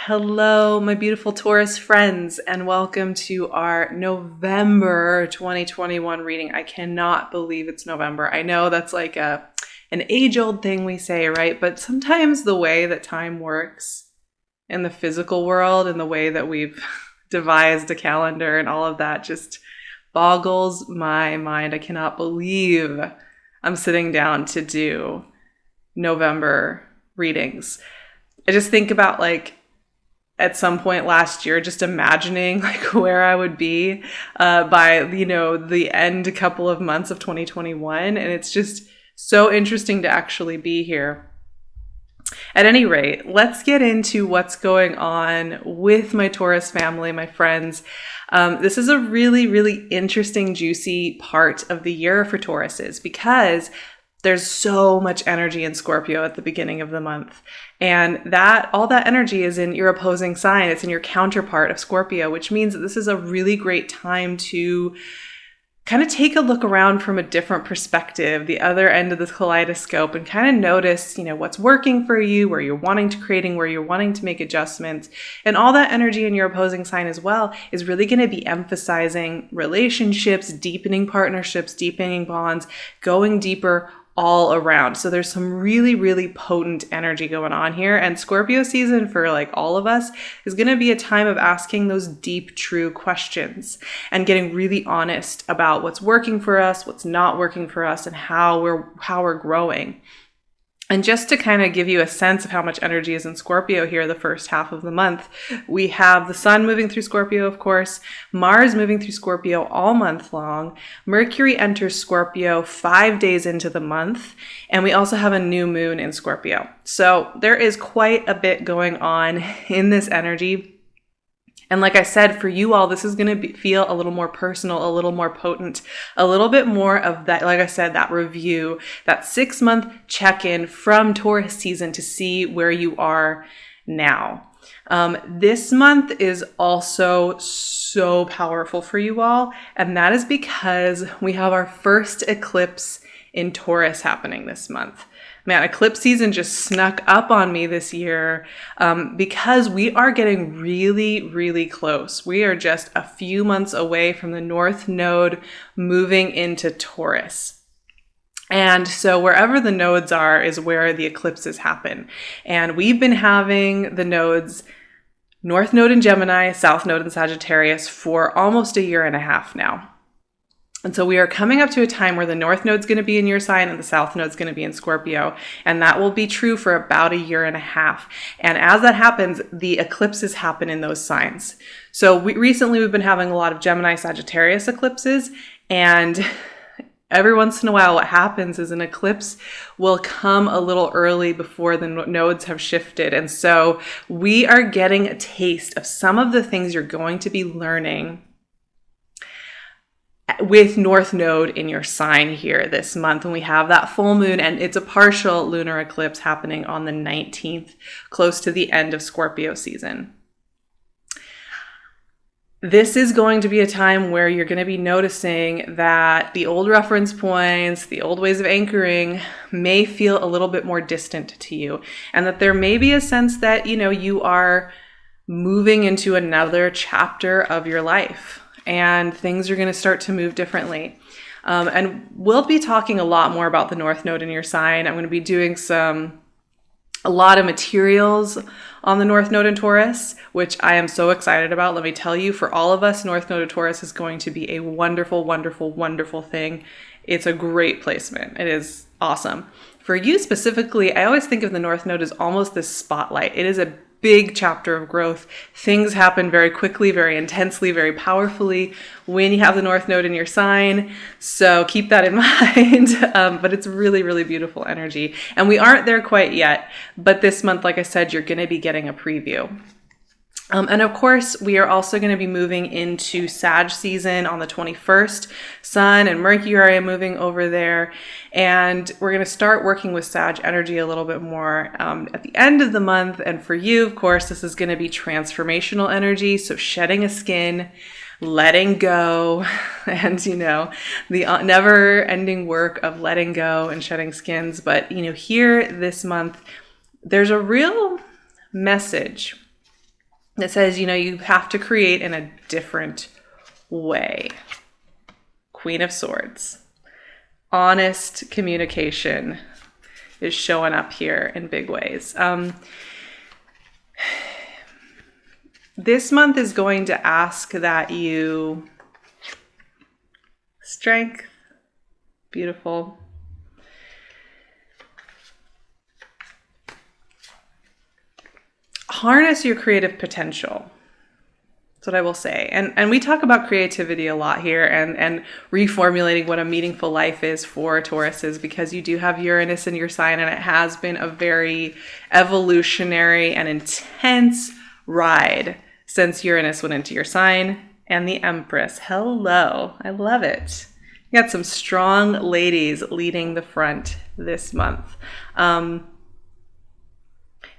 Hello, my beautiful Taurus friends, and welcome to our November 2021 reading. I cannot believe it's November. I know that's like an age-old thing we say, right? But sometimes the way that time works in the physical world and the way that we've devised a calendar and all of that just boggles my mind. I cannot believe I'm sitting down to do November readings. I just think about at some point last year, just imagining where I would be by, the end couple of months of 2021. And it's just so interesting to actually be here. At any rate, let's get into what's going on with my Taurus family, my friends. This is a really, really interesting, juicy part of the year for Tauruses because there's so much energy in Scorpio at the beginning of the month. And all that energy is in your opposing sign. It's in your counterpart of Scorpio, which means that this is a really great time to kind of take a look around from a different perspective, the other end of the kaleidoscope, and kind of notice, what's working for you, where you're wanting to creating, where you're wanting to make adjustments. And all that energy in your opposing sign as well is really going to be emphasizing relationships, deepening partnerships, deepening bonds, going deeper all around. So there's some really, really potent energy going on here. And Scorpio season for all of us is going to be a time of asking those deep, true questions and getting really honest about what's working for us, what's not working for us, and how we're growing. And just to kind of give you a sense of how much energy is in Scorpio here the first half of the month, we have the sun moving through Scorpio, of course, Mars moving through Scorpio all month long, Mercury enters Scorpio 5 days into the month, and we also have a new moon in Scorpio. So there is quite a bit going on in this energy. And like I said, for you all, this is going to feel a little more personal, a little more potent, a little bit more of that, like I said, that review, that 6-month check-in from Taurus season to see where you are now. This month is also so powerful for you all, and that is because we have our first eclipse in Taurus happening this month. Man, eclipse season just snuck up on me this year because we are getting really, really close. We are just a few months away from the North Node moving into Taurus. And so wherever the nodes are is where the eclipses happen. And we've been having the nodes North Node in Gemini, South Node in Sagittarius for almost a year and a half now. And so we are coming up to a time where the North Node's going to be in your sign and the South Node's going to be in Scorpio. And that will be true for about a year and a half. And as that happens, the eclipses happen in those signs. So recently we've been having a lot of Gemini Sagittarius eclipses. And every once in a while, what happens is an eclipse will come a little early before the nodes have shifted. And so we are getting a taste of some of the things you're going to be learning with North Node in your sign here this month when we have that full moon, and it's a partial lunar eclipse happening on the 19th, close to the end of Scorpio season. This is going to be a time where you're going to be noticing that the old reference points, the old ways of anchoring may feel a little bit more distant to you, and that there may be a sense that, you are moving into another chapter of your life. And things are going to start to move differently. And we'll be talking a lot more about the North Node in your sign. I'm going to be doing a lot of materials on the North Node in Taurus, which I am so excited about. Let me tell you, for all of us, North Node in Taurus is going to be a wonderful, wonderful, wonderful thing. It's a great placement. It is awesome. For you specifically, I always think of the North Node as almost this spotlight. It is a big chapter of growth. Things happen very quickly, very intensely, very powerfully when you have the North Node in your sign. So keep that in mind. But it's really, really beautiful energy. And we aren't there quite yet. But this month, like I said, you're going to be getting a preview. And of course, we are also going to be moving into Sag season on the 21st. Sun and Mercury are moving over there. And we're going to start working with Sag energy a little bit more at the end of the month. And for you, of course, this is going to be transformational energy. So shedding a skin, letting go, and, the never ending work of letting go and shedding skins. But, here this month, there's a real message that says, you have to create in a different way. Queen of Swords. Honest communication is showing up here in big ways. This month is going to ask that you strength, beautiful. Harness your creative potential. That's what I will say. And we talk about creativity a lot here and reformulating what a meaningful life is for Tauruses, because you do have Uranus in your sign, and it has been a very evolutionary and intense ride since Uranus went into your sign. And the Empress. Hello. I love it. You got some strong ladies leading the front this month.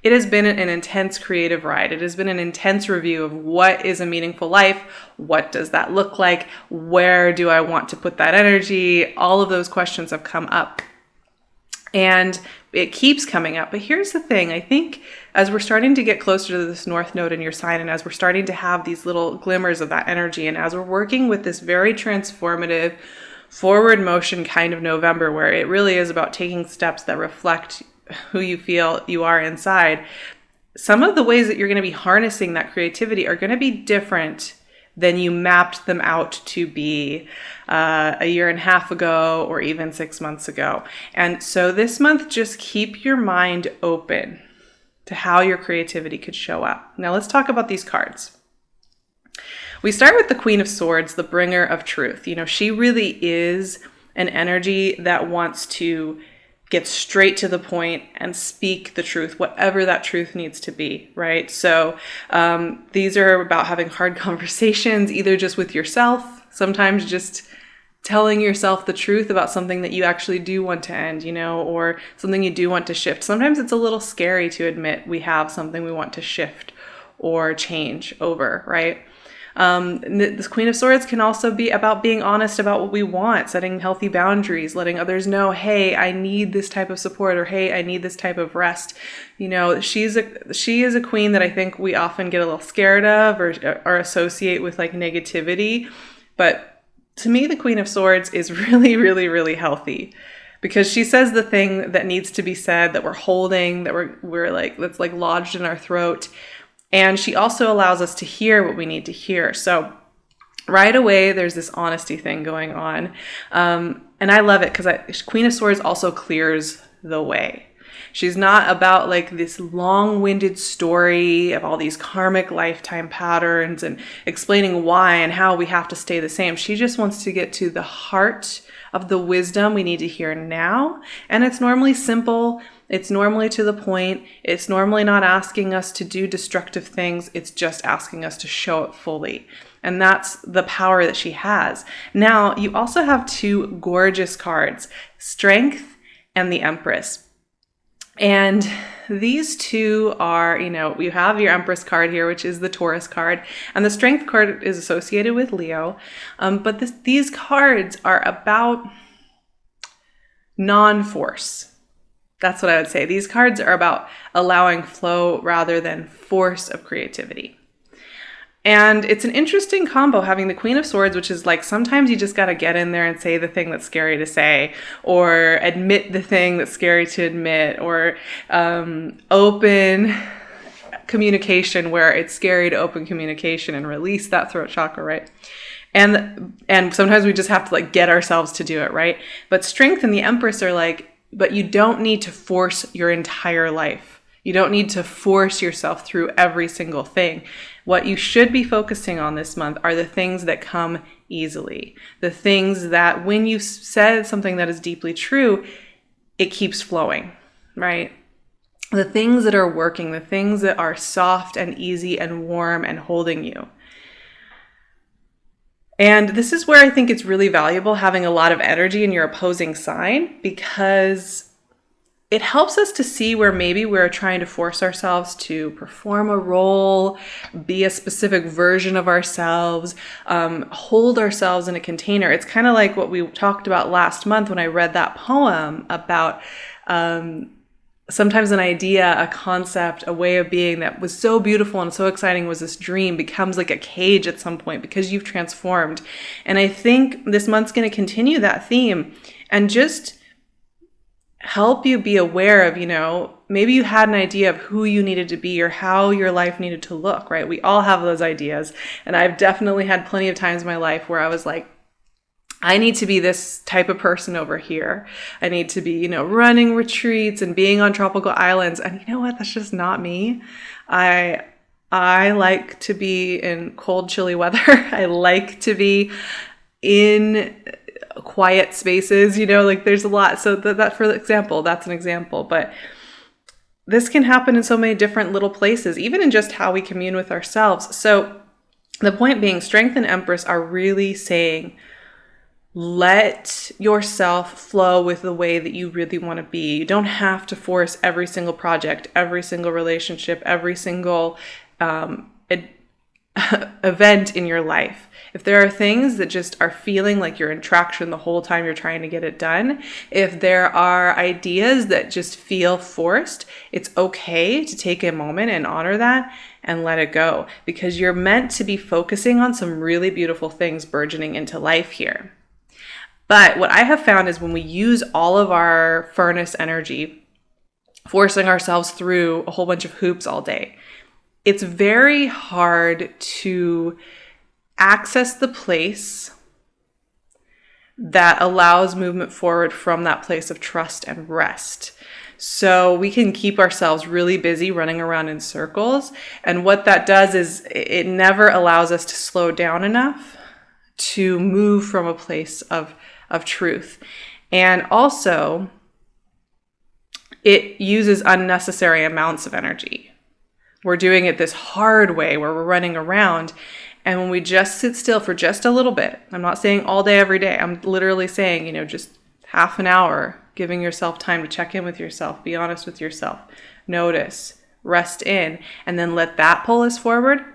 It has been an intense creative ride. It has been an intense review of what is a meaningful life. What does that look like? Where do I want to put that energy? All of those questions have come up. And it keeps coming up. But here's the thing. I think as we're starting to get closer to this North Node in your sign, and as we're starting to have these little glimmers of that energy, and as we're working with this very transformative, forward motion kind of November, where it really is about taking steps that reflect who you feel you are inside, some of the ways that you're going to be harnessing that creativity are going to be different than you mapped them out to be a year and a half ago or even 6 months ago. And so this month, just keep your mind open to how your creativity could show up. Now let's talk about these cards. We start with the Queen of Swords, the bringer of truth. She really is an energy that wants to get straight to the point and speak the truth, whatever that truth needs to be, right? So these are about having hard conversations, either just with yourself, sometimes just telling yourself the truth about something that you actually do want to end, or something you do want to shift. Sometimes it's a little scary to admit we have something we want to shift or change over, right? This Queen of Swords can also be about being honest about what we want, setting healthy boundaries, letting others know, hey, I need this type of support, or hey, I need this type of rest. She is a queen that I think we often get a little scared of or associate with like negativity. But to me, the Queen of Swords is really, really, really healthy, because she says the thing that needs to be said, that we're holding, that we're like, that's like lodged in our throat. And she also allows us to hear what we need to hear. So right away, there's this honesty thing going on. And I love it because Queen of Swords also clears the way. She's not about like this long-winded story of all these karmic lifetime patterns and explaining why and how we have to stay the same. She just wants to get to the heart of the wisdom we need to hear now. And it's normally simple. It's normally to the point. It's normally not asking us to do destructive things. It's just asking us to show it fully. And that's the power that she has. Now, you also have two gorgeous cards, Strength and the Empress. And these two are, you have your Empress card here, which is the Taurus card, and the Strength card is associated with Leo. But these cards are about non-force. That's what I would say. These cards are about allowing flow rather than force of creativity. And it's an interesting combo having the Queen of Swords, which is like sometimes you just got to get in there and say the thing that's scary to say, or admit the thing that's scary to admit, or open communication where it's scary to open communication and release that throat chakra, right? And sometimes we just have to like get ourselves to do it, right? But Strength and the Empress are like, but you don't need to force your entire life. You don't need to force yourself through every single thing. What you should be focusing on this month are the things that come easily. The things that when you said something that is deeply true, it keeps flowing, right? The things that are working, the things that are soft and easy and warm and holding you. And this is where I think it's really valuable having a lot of energy in your opposing sign, because it helps us to see where maybe we're trying to force ourselves to perform a role, be a specific version of ourselves, hold ourselves in a container. It's kind of like what we talked about last month when I read that poem about sometimes an idea, a concept, a way of being that was so beautiful and so exciting, was this dream, becomes like a cage at some point because you've transformed. And I think this month's going to continue that theme and just help you be aware of, maybe you had an idea of who you needed to be or how your life needed to look, right? We all have those ideas. And I've definitely had plenty of times in my life where I was like, I need to be this type of person over here. I need to be, running retreats and being on tropical islands. And you know what? That's just not me. I like to be in cold, chilly weather. I like to be in quiet spaces, like there's a lot. So that, for example, that's an example. But this can happen in so many different little places, even in just how we commune with ourselves. So the point being, Strength and Empress are really saying, let yourself flow with the way that you really want to be. You don't have to force every single project, every single relationship, every single event in your life. If there are things that just are feeling like you're in traction the whole time you're trying to get it done, if there are ideas that just feel forced, it's okay to take a moment and honor that and let it go, because you're meant to be focusing on some really beautiful things burgeoning into life here. But what I have found is when we use all of our furnace energy, forcing ourselves through a whole bunch of hoops all day, it's very hard to access the place that allows movement forward from that place of trust and rest. So we can keep ourselves really busy running around in circles. And what that does is it never allows us to slow down enough to move from a place of truth. And also, it uses unnecessary amounts of energy. We're doing it this hard way where we're running around. And when we just sit still for just a little bit, I'm not saying all day, every day. I'm literally saying, just half an hour, giving yourself time to check in with yourself, be honest with yourself, notice, rest in, and then let that pull us forward,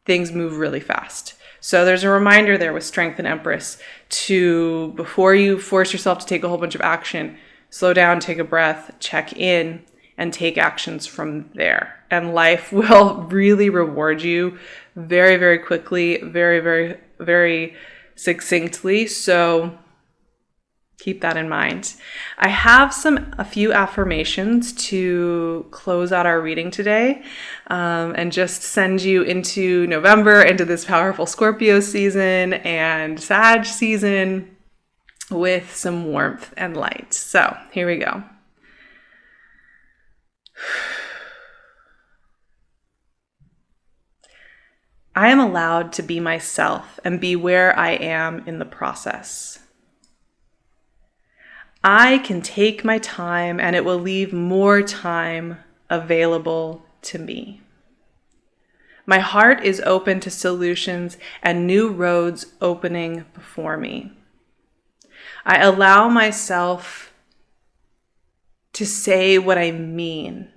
things move really fast. So there's a reminder there with Strength and Empress to, before you force yourself to take a whole bunch of action, slow down, take a breath, check in, and take actions from there. And life will really reward you very, very quickly, very, very, very succinctly. So keep that in mind. I have a few affirmations to close out our reading today, and just send you into November, into this powerful Scorpio season and Sag season with some warmth and light. So here we go. I am allowed to be myself and be where I am in the process. I can take my time and it will leave more time available to me. My heart is open to solutions and new roads opening before me. I allow myself to say what I mean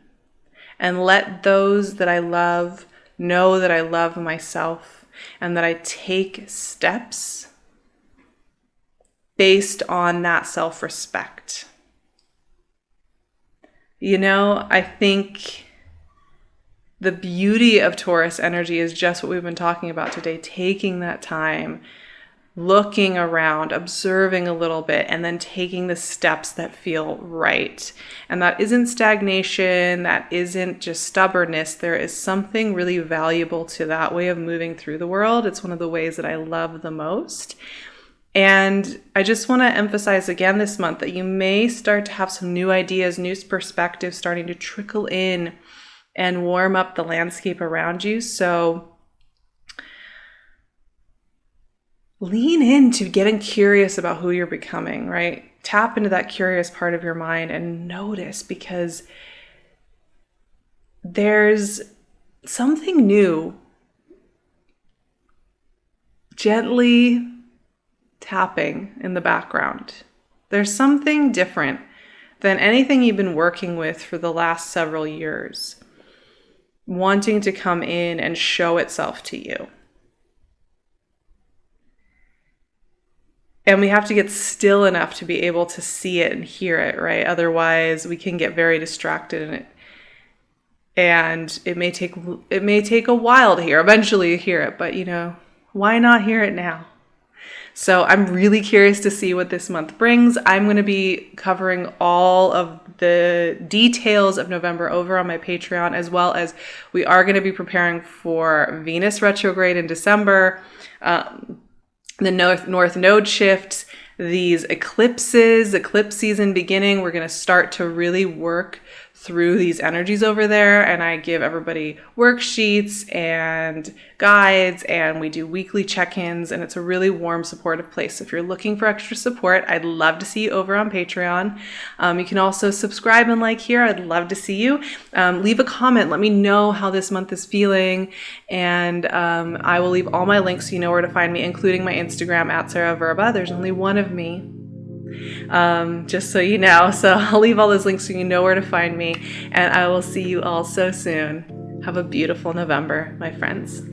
and let those that I love know that I love myself and that I take steps based on that self-respect. I think the beauty of Taurus energy is just what we've been talking about today, taking that time, looking around, observing a little bit, and then taking the steps that feel right. And that isn't stagnation, that isn't just stubbornness. There is something really valuable to that way of moving through the world. It's one of the ways that I love the most. And I just want to emphasize again this month that you may start to have some new ideas, new perspectives starting to trickle in and warm up the landscape around you. So lean into getting curious about who you're becoming, right? Tap into that curious part of your mind and notice, because there's something new gently tapping in the background. There's something different than anything you've been working with for the last several years, wanting to come in and show itself to you. And we have to get still enough to be able to see it and hear it, right? Otherwise, we can get very distracted in it. And it may take a while to hear, eventually hear it, but why not hear it now? So I'm really curious to see what this month brings. I'm going to be covering all of the details of November over on my Patreon, as well as we are going to be preparing for Venus retrograde in December, the North Node shifts, these eclipses, eclipse season beginning. We're going to start to really work through these energies over there, and I give everybody worksheets and guides, and we do weekly check-ins, and it's a really warm, supportive place. So if you're looking for extra support, I'd love to see you over on Patreon. You can also subscribe and like here. I'd love to see you. Leave a comment. Let me know how this month is feeling, and I will leave all my links so you know where to find me, including my Instagram at Vrba. There's only one of me. Just so you know. So I'll leave all those links so you know where to find me, and I will see you all so soon. Have a beautiful November, my friends.